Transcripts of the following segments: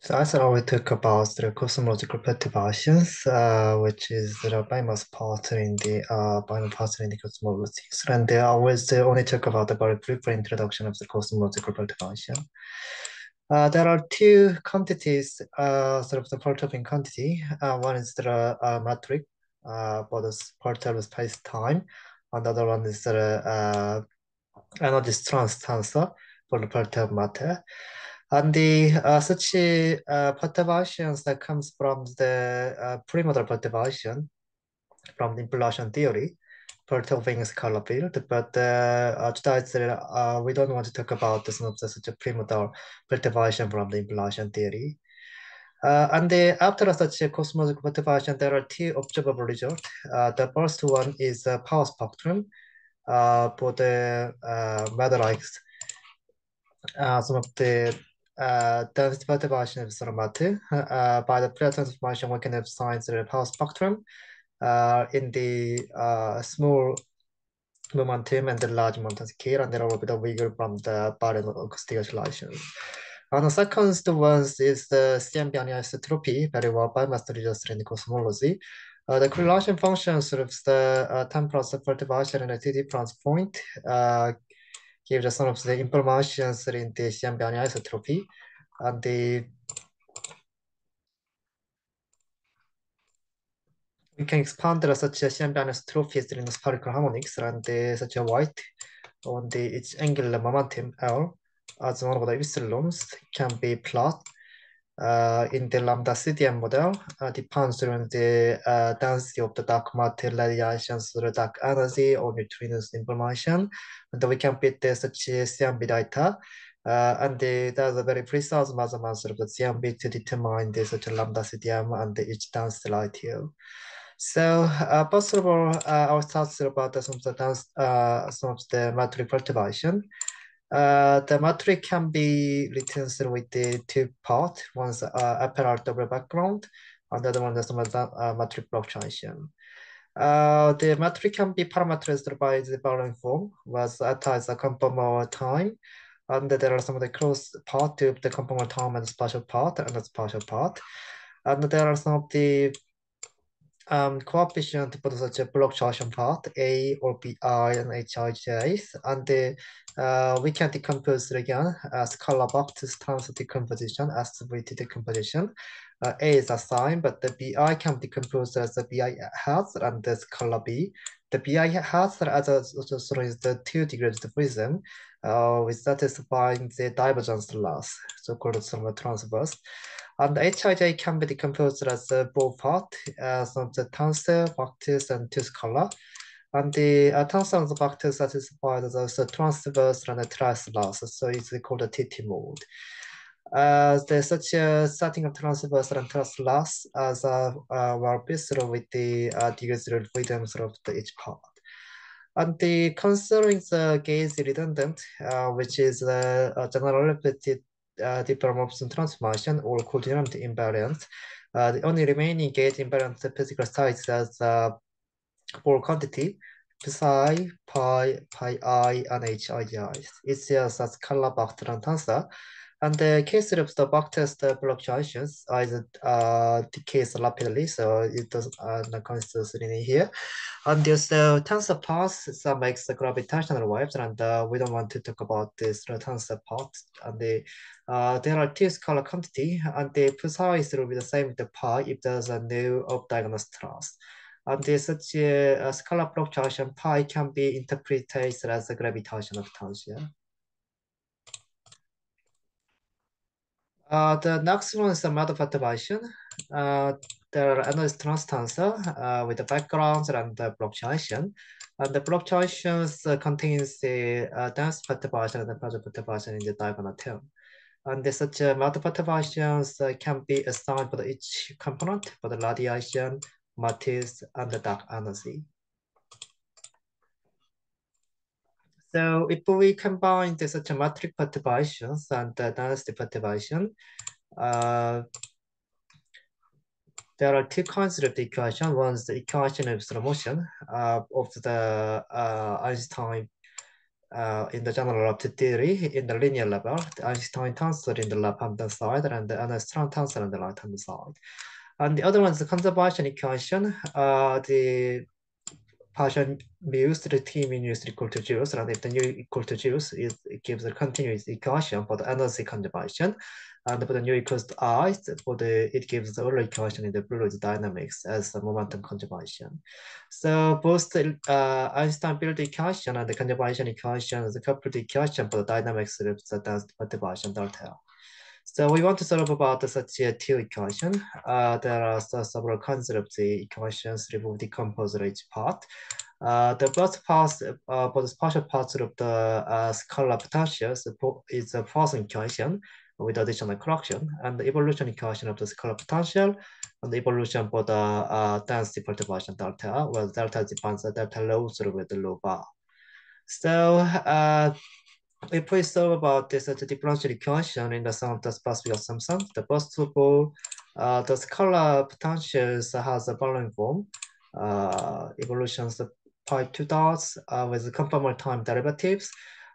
So as I always talk about the cosmological perturbations, which is the famous part in the final part in the cosmologies, and I always only talk about the very brief introduction of the cosmological perturbation. There are two quantities, sort of the perturbing quantity. One is the metric, for the perturbed space-time, and the other one is the energy transfer for the perturbed matter. And the such perturbations that comes from the premodal perturbation from the impulsion theory, perturbing scalar field. But today we don't want to talk about some of the such a premodal perturbation from the impulsion theory. After such a cosmological perturbation, there are two observable results. The first one is power spectrum for the meteorites, some of the density perturbation of solar matter by the Fourier transformation we can have science the power spectrum in the small momentum and the large momentum scale, and there will be the wiggle from the barren acoustic oscillations. And the second one is the CMB anisotropy, very well by master results in cosmology. The correlation function serves the temperature perturbation and the 2D point give the some of the informations in the CMB anisotropy. And we can expand such a CMB anisotropy in the spherical harmonics and such a white on its angular momentum L as one of the epsilons can be plotted in the lambda CDM model depends on the density of the dark matter radiations through dark energy or neutrinos information. And we can fit such a CMB data. There's a very precise measurements of the CMB to determine the such a lambda CDM and each density light here. So first of all, I'll start about some of the metric perturbation. The metric can be written through with the two part. One's apparent double background, and the other one is the metric block transition. The metric can be parameterized by the following form, was as a conformal time, and there are some of the close part of the conformal time and the spatial part and the spatial part. And there are some of the coefficient for such a block transition part, A or BI and HIJs, and we can decompose it again as scalar box terms of decomposition, as SVT decomposition. A is a sign, but the BI can decompose as the BI has and the scalar B. The BI has as a sort is the 2 degrees of freedom, which satisfying the divergence loss, so-called thermal transverse. And the HIJ can be decomposed as a both part, some the tensor, factors, and two scalar. And the tensor and the factors satisfy the transverse and the trace loss, so it's called a TT mode. There's such a setting of transverse and trace loss as well based with the degrees of freedom of each part. And the considering the gauge redundant, which is the general repeated differential transformation or coordinate invariant, the only remaining gauge invariant physical size as for quantity psi, pi I, and HII. It's just a scalar Bartran tensor. And the case of the backtest fluctuations is decays rapidly, so it does not consider here. And there's the tensor paths that makes the gravitational waves, and we don't want to talk about this tensor part. And there are two scalar quantity, and the precise will be the same with the pi if there's a new off-diagonal stars. And this such a scalar fluctuation pi can be interpreted as a gravitational tangent. The next one is the mode perturbation. There are analysis tensor with the backgrounds and the fluctuation. And the fluctuations contains the dense perturbation and the pressure perturbation in the diagonal term. And such mode perturbations can be assigned for each component for the radiation, matrix, and the dark energy. So if we combine the such metric perturbations and the density perturbation, there are two kinds of the equation. One is the equation of the motion of the Einstein in the general relativity theory in the linear level, the Einstein tensor in the left-hand side and the Einstein tensor on the right-hand side. And the other one is the conservation equation. The partial mu's to the t minus equal to zeros, and if the nu equal to zeros, it gives a continuous equation for the energy conservation. And for the nu equals to I, it gives the other equation in the fluid dynamics as the momentum conservation. So both the Einstein field equation and the conservation equation is a coupled equation for the dynamics of the density perturbation delta. So we want to solve about such a two equation. There are several kinds of the equations remove decompose each part. The first part for the partial parts of the scalar potentials is a Poisson equation with additional correction, and the evolution equation of the scalar potential and the evolution for the density perturbation delta, where delta defines the delta low sort of with the low bar. So if we solve about this differential equation in the sum of the specific assumption, the first of all, the scalar potentials has a following form. Evolutions of pi 2 dots with conformal time derivatives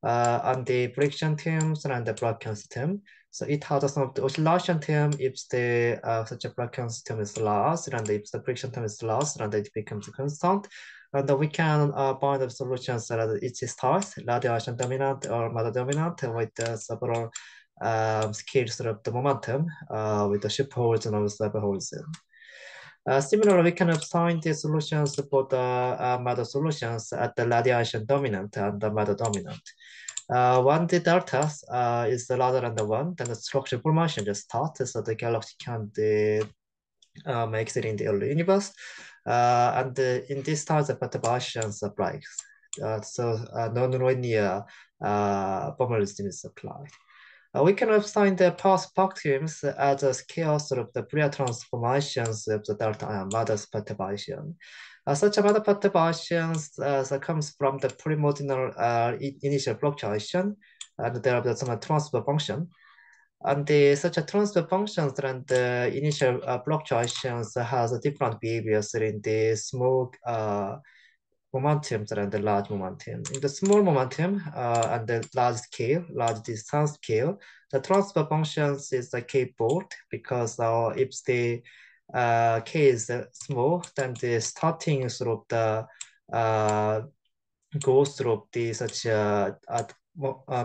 and the friction terms and the Brachion's term. So it has a sum of the oscillation term if the such a Brachion's term is lost, and if the friction term is lost, and it becomes constant. And we can find the solutions that each starts radiation dominant or matter dominant with several scales of the momentum with the ship holes and also the holes. Similarly, we can find the solutions for the matter solutions at the radiation dominant and the matter dominant. When the delta is larger than the one, then the structural formation just starts, so the galaxy can makes it in the early universe. And in this type of perturbations breaks. So non-linear formalism is applied. We can assign the perspectives as a scales of the Fourier transformations of the delta and matter perturbation. Such matter perturbations comes from the primordial initial fluctuation, and there are some transfer function. And such a transfer functions and the initial fluctuations has different behaviors in the small momentums and the large momentum. In the small momentum and the large distance scale, the transfer functions is the k-fold because if the k is small, then the starting sort of the goes through the such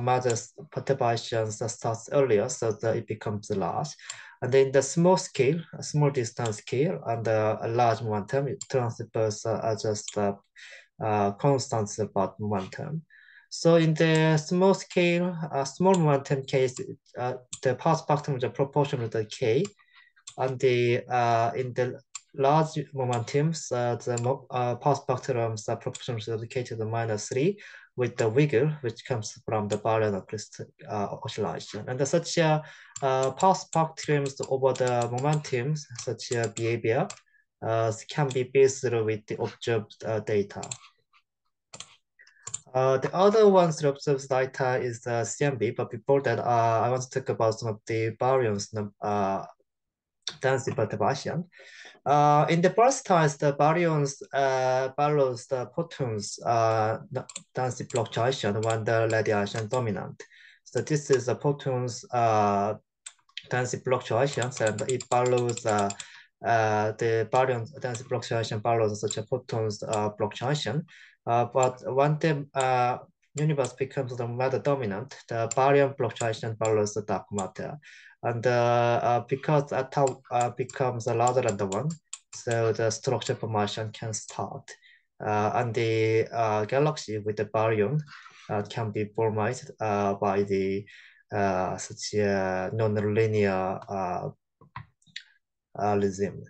matters perturbations starts earlier, so that it becomes large. And then the small scale, a small distance scale, and a large momentum, it transfers just constants about momentum. So in the small scale, small momentum case, the power spectrum is proportional to k, and in the large momentums, the power spectrums are proportional to k to the -3 with the wiggle, which comes from the baryon oscillation. And such power spectrums over the momentums, such behavior can be based with the observed data. The other ones to observe data is the CMB, but before that, I want to talk about some of the baryons density perturbation. In the first times, the baryons follows the photons density fluctuation when the radiation dominant. So this is the photons density fluctuations, and it follows the baryon density fluctuation follows such a photons fluctuation. But when the universe becomes the matter dominant, the baryon fluctuation follows the dark matter. And because atoll becomes larger than the one, so the structure formation can start. And the galaxy with the baryon can be formed by the such a non-linear regime.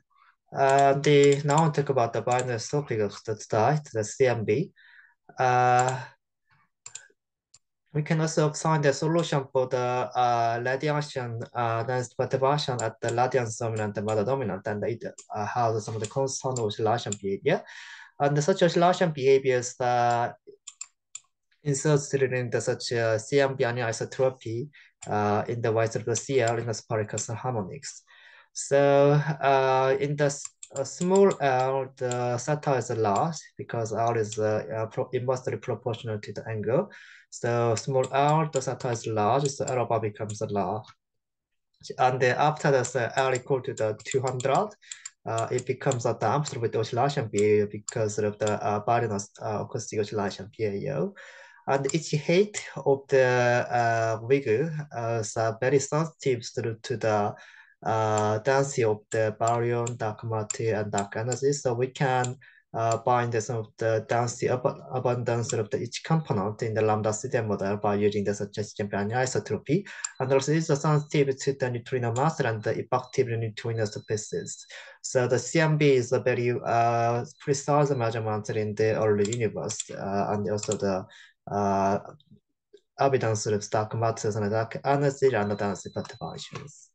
Now I'll talk about the binary topic of the CMB. We can also assign the solution for the radiation density perturbation at the radiance dominant and matter dominant, and it has some of the constant oscillation behavior. And such oscillation behaviors inserted in the such CMB anisotropy in the white of the CL in the spherical harmonics. So in the small L, the theta is large because L is inversely proportional to the angle. So small r, the center is large, so L bar becomes large. And then after the L equal to the 200, it becomes a damped with oscillation behavior because of the barion's acoustic oscillation behavior. And each height of the wiggle is very sensitive to the density of the baryon, dark matter, and dark energy. So we can find some of the density abundance of each component in the lambda CDM model by using the suggestion anisotropy. And also it's sensitive to the neutrino mass and the effective neutrino species. So the CMB is a very precise measurement in the early universe, and also the evidence of dark matters and dark energy and density perturbations.